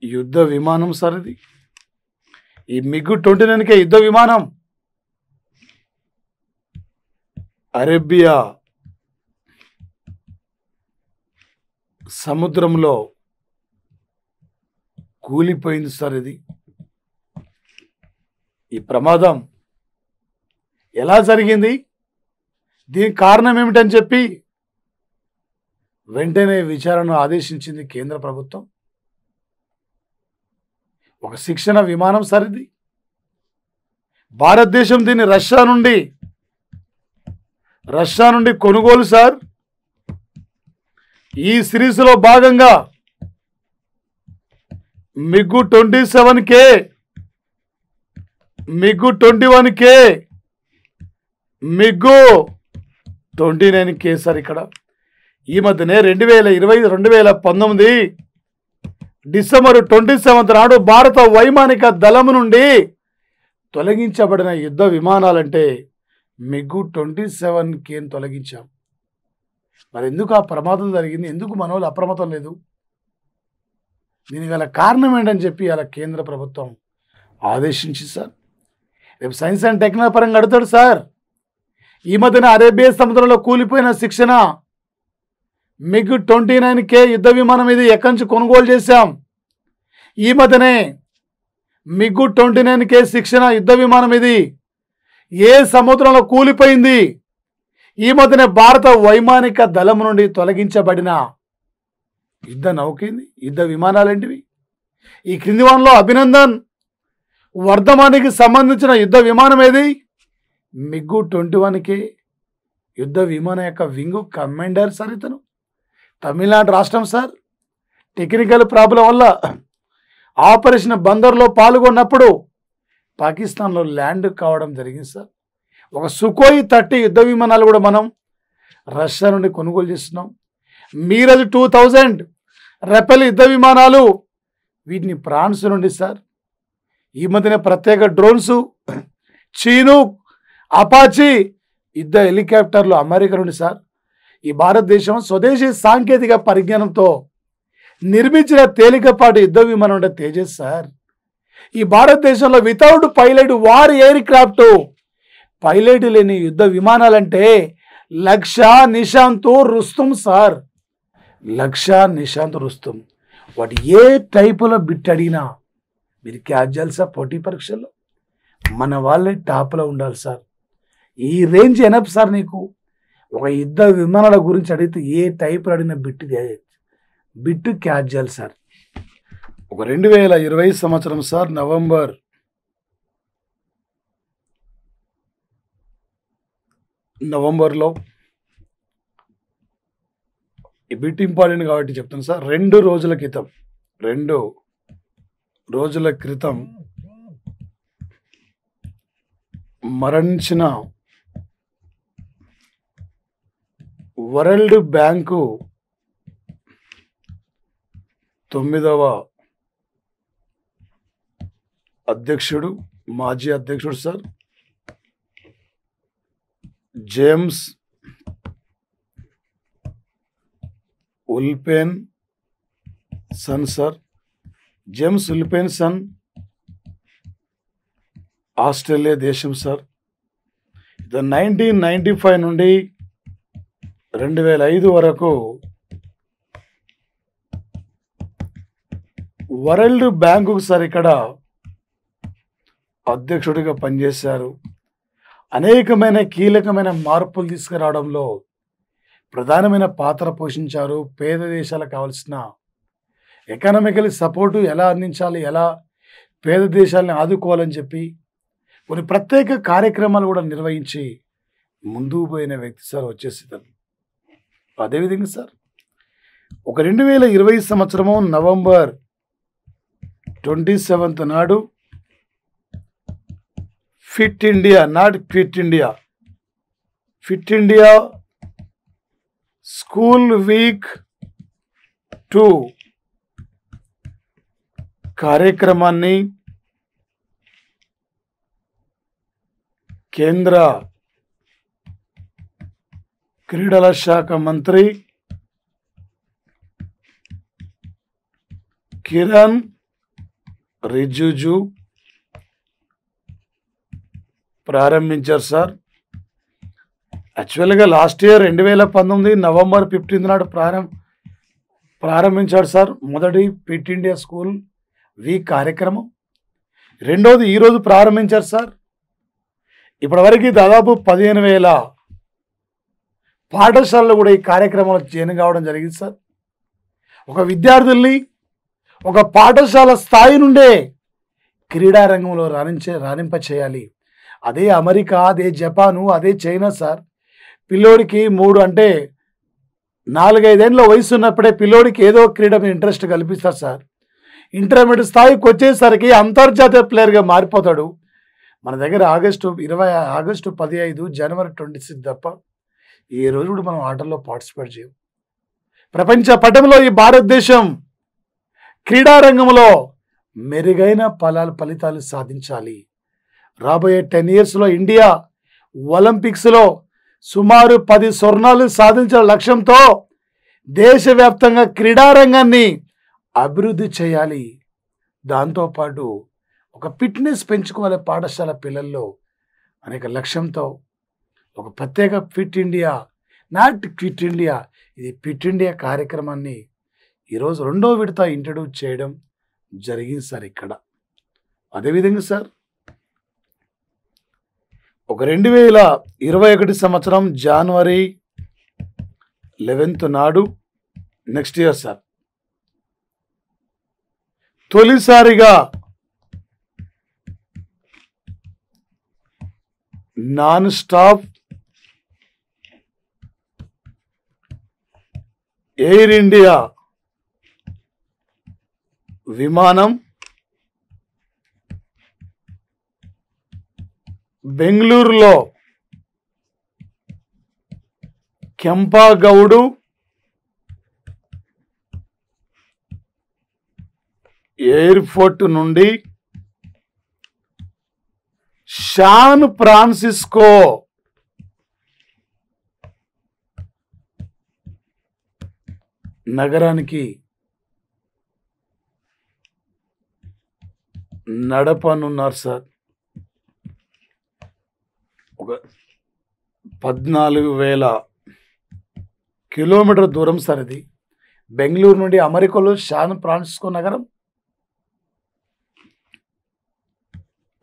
యుద్ధ విమానం సార్. ఇది ఈ మిగు 29K యుద్ధ విమానం అరేబియా సముద్రంలో కూలిపోయింది సార్. ఈ ప్రమాదం ఎలా జరిగింది, దీనికి కారణం ఏమిటని చెప్పి వెంటనే విచారణను ఆదేశించింది కేంద్ర ప్రభుత్వం. ఒక శిక్షణ విమానం సార్ ఇది. భారతదేశం దీన్ని రష్యా నుండి కొనుగోలు సార్. ఈ సిరీస్లో భాగంగా మిగు 27K, మిగు 21K, మిగు 29K సార్. ఇక్కడ ఈ మధ్యనే 2019 డిసెంబర్ 27 నాడు భారత వైమానిక దళం నుండి తొలగించబడిన యుద్ధ విమానాలంటే మిగ్ 27Kని తొలగించాం. మరి ఎందుకు ఆ ప్రమాదం జరిగింది? ఎందుకు మన వాళ్ళు అప్రమత్తం లేదు? దీనికి గల కారణం ఏంటని చెప్పి అలా కేంద్ర ప్రభుత్వం ఆదేశించి సార్ రేపు సైన్స్ అండ్ టెక్నాలజీ పరంగా అడుగుతాడు సార్. ఈ మధ్యన అరేబియా సముద్రంలో కూలిపోయిన శిక్షణ మిగ్ 29K యుద్ధ విమానం ఇది ఎక్కడి నుంచి కొనుగోలు చేశాం. ఈ మధ్యనే మిగ్ 29K శిక్షణ యుద్ధ విమానం ఇది ఏ సముద్రంలో కూలిపోయింది? ఈ మధ్యనే భారత వైమానిక దళం నుండి తొలగించబడిన యుద్ధ నౌకేంది? యుద్ధ విమానాలేంటివి? ఈ క్రింది వానలో అభినందన్ వర్ధమానికి సంబంధించిన యుద్ధ విమానం ఏది? మిగ్ 21K యుద్ధ విమానం యొక్క వింగ్ కమాండర్ సార్. ఇతను తమిళనాడు రాష్ట్రం సార్. టెక్నికల్ ప్రాబ్లం వల్ల ఆపరేషన్ బందర్లో పాల్గొన్నప్పుడు పాకిస్తాన్లో ల్యాండ్ కావడం జరిగింది సార్. ఒక సుఖోయి 30 యుద్ధ విమానాలు కూడా మనం రష్యా నుండి కొనుగోలు చేస్తున్నాం. మీరజ్ 2000 రెపెల్ యుద్ధ విమానాలు వీటిని ఫ్రాన్స్ నుండి సార్. ఈ మధ్యనే ప్రత్యేక డ్రోన్స్ చీనూక్ అపాచీ యుద్ధ హెలికాప్టర్లు అమెరికా నుండి సార్. ఈ భారతదేశం స్వదేశీ సాంకేతిక పరిజ్ఞానంతో నిర్మించిన తేలికపాటి యుద్ధ విమానం అంటే తేజస్ సార్. ఈ భారతదేశంలో without pilot war air craft pilot లేని యుద్ధ విమానాలంటే లక్ష్య, నిశాంత్, రుస్తుం సార్. లక్ష్య, నిశాంత్, రుస్తుం వాటి ఏ టైపులో బిట్ అడిగినా మీరు క్యాచ్ చేయాలి సార్. పోటీ పరీక్షల్లో మన వాళ్ళే టాప్లో ఉండాలి సార్. ఈ రేంజ్ ఎనఫ్ సార్. నీకు ఒక యుద్ధ విమానాల గురించి అడిగితే ఏ టైపులో అడిగిన బిట్టు క్యాచ్ చేయాలి సార్. ఒక 2020 సంవత్సరం సార్ నవంబర్లో ఈ బిట్ ఇంపార్టెంట్ కాబట్టి చెప్తాను సార్. 2 రోజుల క్రితం మరణించిన వరల్డ్ బ్యాంకు 9వ అధ్యక్షుడు, మాజీ అధ్యక్షుడు sir James Wolfensohn sir. James Wolfensohn Australia దేశం సార్. 1995 నుండి 2005 వరకు వరల్డ్ బ్యాంకుకు సార్ ఇక్కడ అధ్యక్షుడిగా పనిచేశారు. అనేకమైన కీలకమైన మార్పులు తీసుకురావడంలో ప్రధానమైన పాత్ర పోషించారు. పేద దేశాలకు కావాల్సిన ఎకనామికల్ సపోర్టు ఎలా అందించాలి, ఎలా పేద దేశాలని ఆదుకోవాలని చెప్పి కొన్ని ప్రత్యేక కార్యక్రమాలు కూడా నిర్వహించి ముందుకు పోయిన వ్యక్తి సార్ వచ్చేసి. అదేవిధంగా సార్ ఒక 2020 సంవత్సరము నవంబర్ 27 నాడు ఫిట్ ఇండియా స్కూల్ వీక్ 2 కార్యక్రమాన్ని కేంద్ర క్రీడల శాఖ మంత్రి కిరణ్ రిజిజు ప్రారంభించారు సార్. యాక్చువల్గా లాస్ట్ ఇయర్ 2019 నవంబర్ 15 నాడు ప్రారంభించాడు సార్ మొదటి ఫిట్ ఇండియా స్కూల్ వీక్ కార్యక్రమం. రెండోది ఈరోజు ప్రారంభించారు సార్. ఇప్పటివరకు దాదాపు 15,000 పాఠశాలలు కూడా ఈ కార్యక్రమంలో జాయిన్ కావడం జరిగింది సార్. ఒక విద్యార్థుల్ని ఒక పాఠశాల స్థాయి నుండే క్రీడారంగంలో రాణింప చేయాలి. అదే అమెరికా, అదే జపాను, అదే చైనా సార్. పిల్లోడికి 4-5 ఏళ్ళ వయసు ఉన్నప్పుడే పిల్లోడికి ఏదో క్రీడ మీద ఇంట్రెస్ట్ కల్పిస్తారు సార్. ఇంటర్మీడియట్ స్థాయికి వచ్చేసరికి అంతర్జాతీయ ప్లేయర్గా మారిపోతాడు. మన దగ్గర ఆగస్టు 15, జనవరి 26 తప్ప ఏ రోజు కూడా మనం ఆటల్లో పార్టిసిపేట్ చేయం. ప్రపంచ పటంలో ఈ భారతదేశం క్రీడారంగంలో మెరుగైన ఫలితాలు సాధించాలి. రాబోయే 10 yearsలో ఇండియా ఒలింపిక్స్లో సుమారు 10 స్వర్ణాలు సాధించిన లక్ష్యంతో దేశవ్యాప్తంగా క్రీడారంగాన్ని అభివృద్ధి చేయాలి. దాంతోపాటు ఒక ఫిట్నెస్ పెంచుకోవాలి పాఠశాల పిల్లల్లో అనేక లక్ష్యంతో ఒక ప్రత్యేక fit India, not quit India, ఇది ఫిట్ ఇండియా కార్యక్రమాన్ని ఈరోజు 2వ విడత ఇంట్రడ్యూస్ చేయడం జరిగింది సార్. ఇక్కడ అదేవిధంగా సార్ ఒక 2021 సంవత్సరం జనవరి 11th నాడు నెక్స్ట్ ఇయర్ సార్ తొలిసారిగా నాన్ స్టాప్ ఎయిర్ ఇండియా విమానం బెంగళూరులో కెంపాగౌడు ఎయిర్పోర్ట్ నుండి శాన్ ఫ్రాన్సిస్కో నగరానికి నడపనున్నారు సార్. ఒక 14,000 కిలోమీటర్ దూరం సార్ ఇది. బెంగళూరు నుండి అమెరికాలో శాన్ ఫ్రాన్సిస్కో నగరం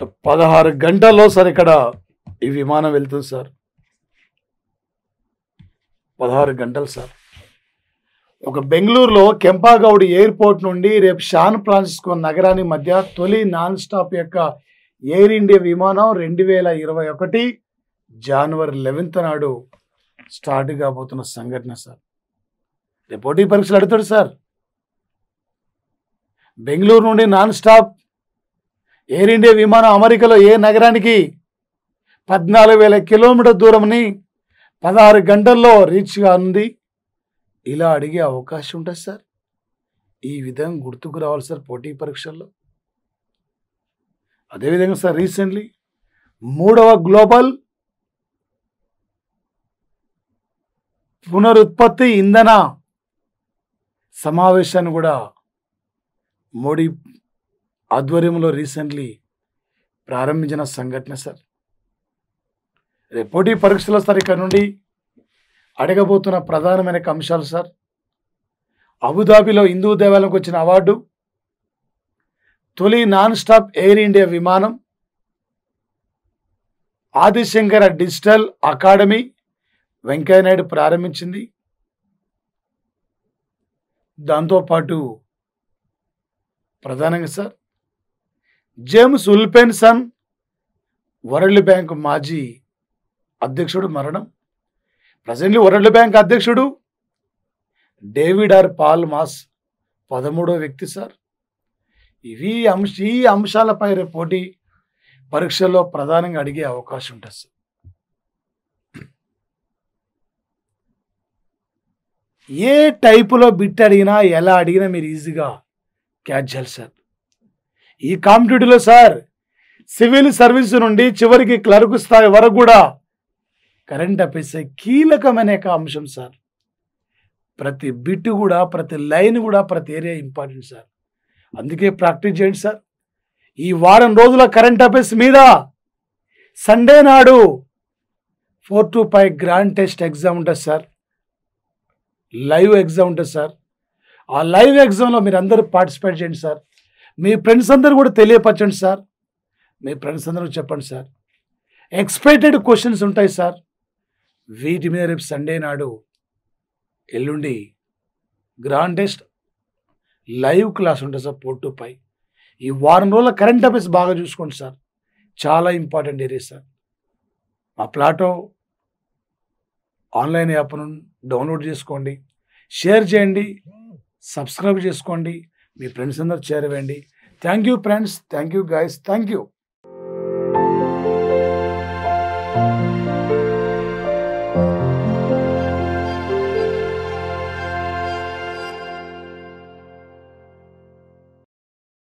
16 గంటల్లో సార్ ఇక్కడ ఈ విమానం వెళ్తుంది సార్. 16 గంటలు సార్. ఒక బెంగళూరులో కెంపాగౌడ్ ఎయిర్పోర్ట్ నుండి రేపు శాన్ ఫ్రాన్సిస్కో నగరానికి మధ్య తొలి నాన్ స్టాప్ యొక్క ఎయిర్ ఇండియా విమానం 2021 జనవరి 11th నాడు స్టార్ట్ కాబోతున్న సంఘటన సార్. రేపు పోటీ పరీక్షలు అడుగుతాడు సార్. బెంగళూరు నుండి నాన్ స్టాప్ ఎయిర్ ఇండియా విమానం అమెరికాలో ఏ నగరానికి 14,000 కిలోమీటర్ దూరంని 16 గంటల్లో రీచ్గా ఉంది. ఇలా అడిగే అవకాశం ఉంటుంది సార్. ఈ విధంగా గుర్తుకు రావాలి సార్ పోటీ పరీక్షల్లో. అదేవిధంగా సార్ రీసెంట్లీ 3వ గ్లోబల్ పునరుత్పత్తి ఇంధన సమావేశాన్ని కూడా మోడీ ఆధ్వర్యంలో రీసెంట్లీ ప్రారంభించిన సంఘటన సార్. రేపు పోటీ పరీక్షలో సార్ ఇక్కడ నుండి అడగబోతున్న ప్రధానమైన అంశాలు సార్. అబుదాబిలో హిందూ దేవాలయంకి వచ్చిన అవార్డు, తొలి నాన్ స్టాప్ ఎయిర్ ఇండియా విమానం, ఆదిశంకర డిజిటల్ అకాడమీ వెంకయ్యనాయుడు ప్రారంభించింది. దాంతోపాటు ప్రధానంగా సార్ జేమ్స్ ఉల్పెన్సన్ వరల్డ్ బ్యాంక్ మాజీ అధ్యక్షుడు మరణం. ప్రజెంట్లీ వరల్డ్ బ్యాంక్ అధ్యక్షుడు డేవిడ్ ఆర్ పాల్మాస్ 13వ వ్యక్తి సార్. ఈ అంశాలపై రేపు పోటీ పరీక్షల్లో ప్రధానంగా అడిగే అవకాశం ఉంటుంది సార్. ఏ టైపులో బిట్ అడిగినా ఎలా అడిగినా మీరు ఈజీగా క్యాచ్ చేయాలి సార్. ఈ కాంపిటేటివ్లో సార్ సివిల్ సర్వీస్ నుండి చివరికి క్లర్క్ స్థాయి వరకు కూడా కరెంట్ అఫైర్స్ కీలకమైన అంశం సార్. ప్రతి బిట్ కూడా, ప్రతి లైన్ కూడా, ప్రతి ఏరియా ఇంపార్టెంట్ సార్. అందుకే ప్రాక్టీస్ చేయండి సార్. ఈ వారం రోజుల కరెంట్ అఫైర్స్ మీద సండే నాడు 4 to 5 గ్రాండ్ టెస్ట్ ఎగ్జామ్ ఉంటుంది సార్. లైవ్ ఎగ్జామ్ ఉంటుంది సార్. ఆ లైవ్ ఎగ్జామ్లో మీరు అందరూ పార్టిసిపేట్ చేయండి సార్. మీ ఫ్రెండ్స్ అందరూ కూడా తెలియపరచండి సార్. మీ ఫ్రెండ్స్ అందరూ చెప్పండి సార్. ఎక్స్పెక్టెడ్ క్వశ్చన్స్ ఉంటాయి సార్. వీటి మీద రేపు సండే నాడు ఎల్లుండి గ్రాండ్ టెస్ట్ లైవ్ క్లాస్ ఉంటుంది సార్ 4 to 5. ఈ వారం రోజుల కరెంట్ అఫైర్స్ బాగా చూసుకోండి సార్. చాలా ఇంపార్టెంట్ ఏరియా సార్. మా ప్లాటో ఆన్లైన్ యాప్ను డౌన్లోడ్ చేసుకోండి, షేర్ చేయండి, సబ్స్క్రైబ్ చేసుకోండి, మీ ఫ్రెండ్స్ అందరూ చేరవేయండి. Thank you friends, thank you guys, thank you.